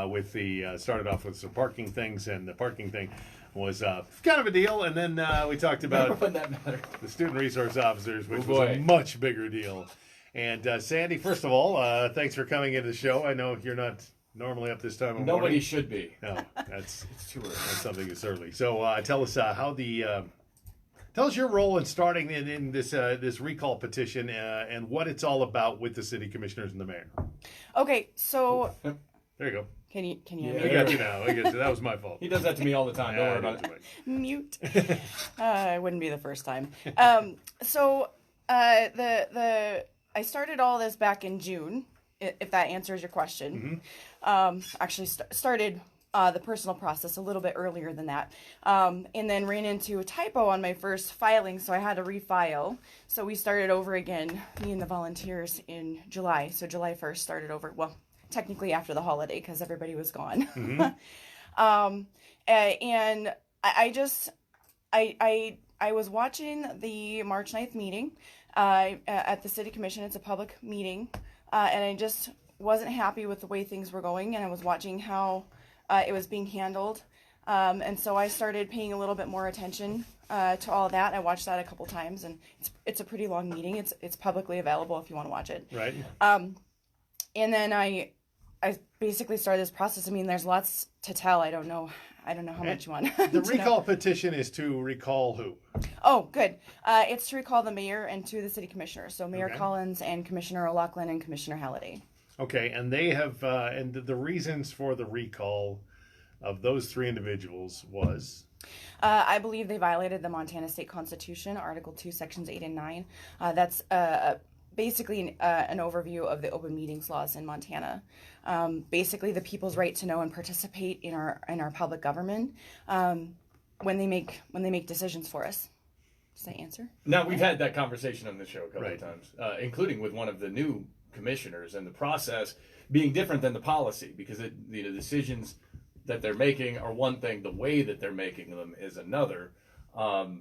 with the started off with some parking things, and the parking thing was kind of a deal. And then we talked about the student resource officers, which was a much bigger deal. And Sandy, first of all, thanks for coming into the show. I know you're not normally up this time of morning. Nobody should be. No, it's too early. That's something that's early. So tell us how the tell us your role in starting in this this recall petition and what it's all about with the city commissioners and the mayor. Okay, so there you go. Can you? I got you now. I guess that was my fault. He does that to me all the time. Don't worry about it. Mute. It wouldn't be the first time. So I started all this back in June, if that answers your question. Actually started the personal process a little bit earlier than that, and then ran into a typo on my first filing, so I had to refile. So we started over again, me and the volunteers, in July. So July 1st started over, well, technically after the holiday because everybody was gone. And I was watching the March 9th meeting at the City Commission. It's a public meeting, and I just wasn't happy with the way things were going, and I was watching how it was being handled, and so I started paying a little bit more attention to all that. I watched that a couple times, and it's a pretty long meeting. It's publicly available if you want to watch it. Right. And then I basically started this process. I mean, there's lots to tell. I don't know how much you want. The recall petition is to recall who? Oh, good. It's to recall the mayor and two of the city commissioners. So Mayor Collins and Commissioner O'Loughlin and Commissioner Halliday. Okay, and they have, and the reasons for the recall of those three individuals was? I believe they violated the Montana State Constitution, Article 2, Sections 8 and 9. That's basically an overview of the open meetings laws in Montana. Basically, the people's right to know and participate in our public government when they make decisions for us. Does that answer? Now, we've had that conversation on the show a couple of times, including with one of the new commissioners, and the process being different than the policy, because the decisions that they're making are one thing, the way that they're making them is another. How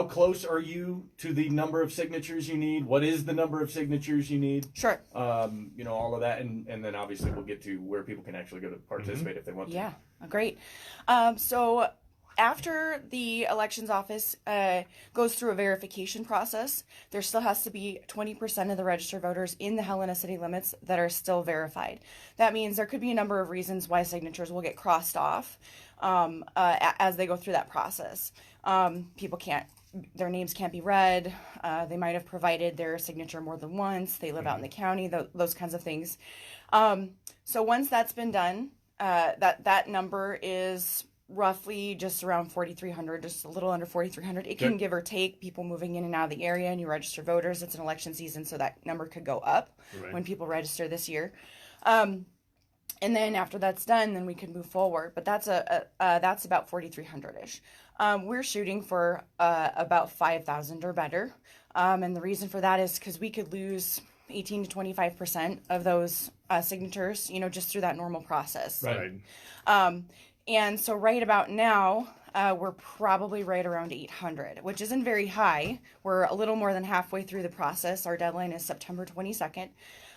close are you to the number of signatures you need? What is the number of signatures you need? Sure. All of that, and then obviously we'll get to where people can actually go to participate if they want to. Yeah, great. So after the elections office goes through a verification process, there still has to be 20% of the registered voters in the Helena city limits that are still verified. That means there could be a number of reasons why signatures will get crossed off as they go through that process. Their names can't be read. They might have provided their signature more than once. They live out in the county, those kinds of things. So once that's been done, that number is roughly just around 4,300, just a little under 4,300. It can give or take, people moving in and out of the area, new registered voters. It's an election season, so that number could go up when people register this year. And then after that's done, then we can move forward. But that's about 4,300-ish. We're shooting for about 5,000 or better. And the reason for that is because we could lose 18 to 25% of those signatures, just through that normal process. Right. And so right about now, we're probably right around 800, which isn't very high. We're a little more than halfway through the process. Our deadline is September 22nd.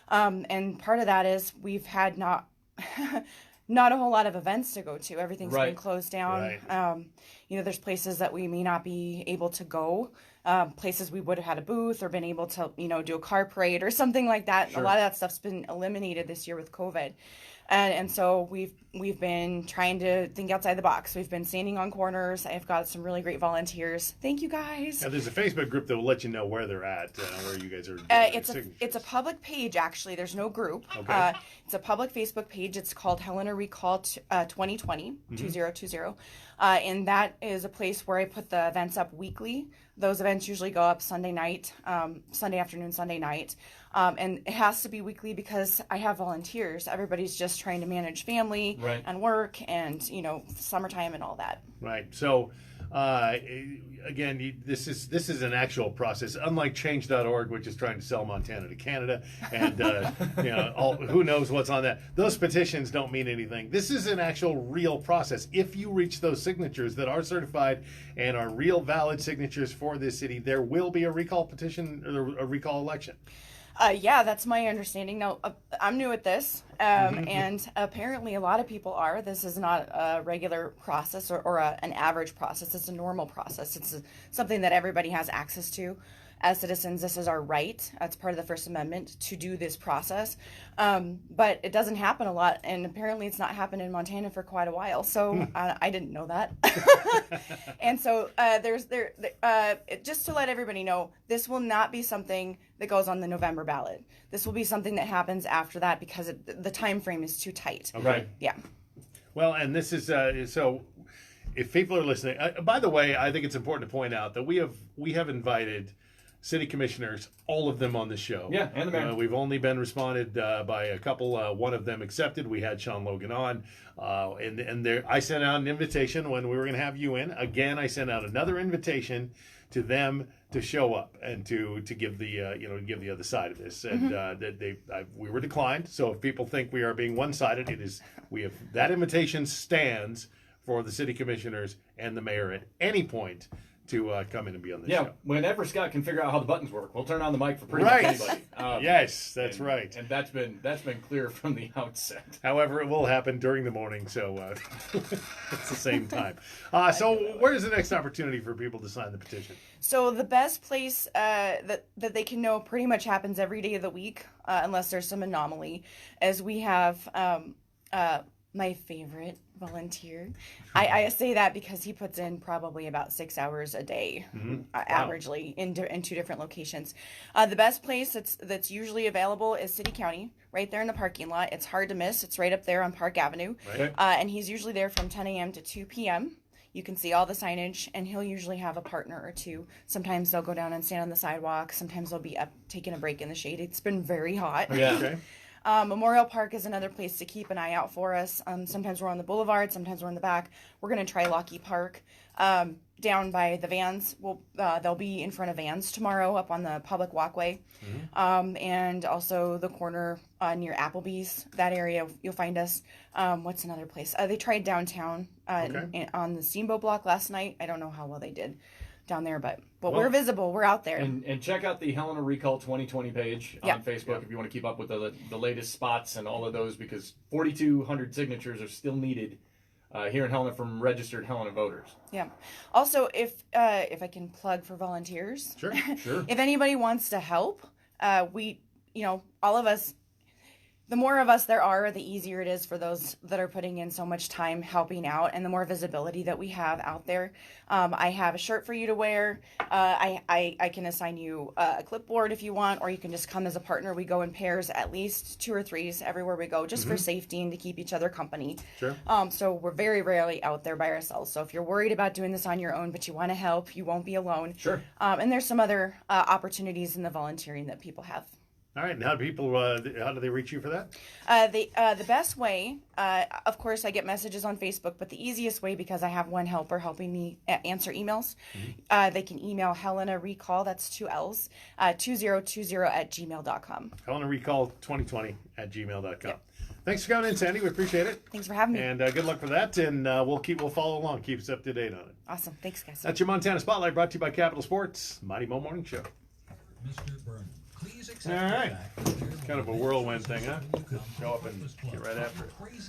And part of that is we've had not a whole lot of events to go to. Everything's been closed down. Right. There's places that we may not be able to go. Places we would have had a booth or been able to, do a car parade or something like that. Sure. A lot of that stuff's been eliminated this year with COVID. And so we've been trying to think outside the box. We've been standing on corners. I've got some really great volunteers. Thank you, guys. Now, there's a Facebook group that will let you know where they're at, where you guys are. It's a public page, actually. There's no group. Okay. It's a public Facebook page. It's called Helena Recall 2020, 2020. And that is a place where I put the events up weekly. Those events usually go up Sunday night, Sunday afternoon, Sunday night. And it has to be weekly because I have volunteers. Everybody's just trying to manage family and work and, summertime and all that. Right. So, again, this is an actual process, unlike Change.org, which is trying to sell Montana to Canada, and who knows what's on that. Those petitions don't mean anything. This is an actual real process. If you reach those signatures that are certified and are real valid signatures for this city, there will be a recall petition or a recall election. Yeah, that's my understanding. Now, I'm new at this, and apparently a lot of people are. This is not a regular process or an average process. It's a normal process. It's something that everybody has access to. As citizens, this is our right. That's part of the First Amendment to do this process. But it doesn't happen a lot, and apparently it's not happened in Montana for quite a while. So I didn't know that. And so just to let everybody know, this will not be something that goes on the November ballot. This will be something that happens after that because the time frame is too tight. Okay. Right. Yeah. Well, and this is so. If people are listening, by the way, I think it's important to point out that we have invited city commissioners, all of them on the show. Yeah, and the mayor. We've only been responded by a couple. One of them accepted. We had Sean Logan on, and there I sent out an invitation when we were going to have you in. Again, I sent out another invitation to them to show up and to give the give the other side of this, and we were declined. So if people think we are being one-sided, that invitation stands for the city commissioners and the mayor at any point to come in and be on the show. Whenever Scott can figure out how the buttons work, we'll turn on the mic for pretty much anybody. Yes, that's right. And that's been clear from the outset. However, it will happen during the morning, so it's the same time. So where's the next opportunity for people to sign the petition? So the best place that they can know pretty much happens every day of the week, unless there's some anomaly, is we have my favorite volunteer. I say that because he puts in probably about 6 hours a day, averagely, in 2 different locations. The best place that's usually available is City County, right there in the parking lot. It's hard to miss. It's right up there on Park Avenue. Right. And he's usually there from 10 a.m. to 2 p.m. You can see all the signage, and he'll usually have a partner or two. Sometimes they'll go down and stand on the sidewalk. Sometimes they'll be up taking a break in the shade. It's been very hot. Yeah. Okay. Memorial Park is another place to keep an eye out for us. Sometimes we're on the boulevard, sometimes we're in the back. We're going to try Lockheed Park. Down by the vans, they'll be in front of vans tomorrow up on the public walkway. And also the corner near Applebee's, that area, you'll find us. What's another place? They tried downtown on the Steamboat Block last night. I don't know how well they did down there, but we're visible. We're out there. And check out the Helena Recall 2020 page on Facebook if you want to keep up with the latest spots and all of those, because 4,200 signatures are still needed here in Helena from registered Helena voters. Yeah. Also, if I can plug for volunteers. Sure. If anybody wants to help, all of us, the more of us there are, the easier it is for those that are putting in so much time helping out, and the more visibility that we have out there. I have a shirt for you to wear. I can assign you a clipboard if you want, or you can just come as a partner. We go in pairs, at least 2 or 3s everywhere we go, just for safety and to keep each other company. Sure. So we're very rarely out there by ourselves. So if you're worried about doing this on your own, but you want to help, you won't be alone. Sure. And there's some other opportunities in the volunteering that people have. All right, and how do they reach you for that? The best way, of course, I get messages on Facebook, but the easiest way, because I have one helper helping me answer emails, they can email Helena Recall, that's 2 L's, 2020@gmail.com. Helena Recall 2020 at gmail.com. Yep. Thanks for coming in, Sandy. We appreciate it. Thanks for having me. And good luck for that. And we'll follow along. Keep us up to date on it. Awesome. Thanks, guys. That's your Montana Spotlight, brought to you by Capital Sports, Mighty Mo Morning Show. Mr. Byrne, please All right. Kind of a whirlwind thing, huh? Just show up and get right after it.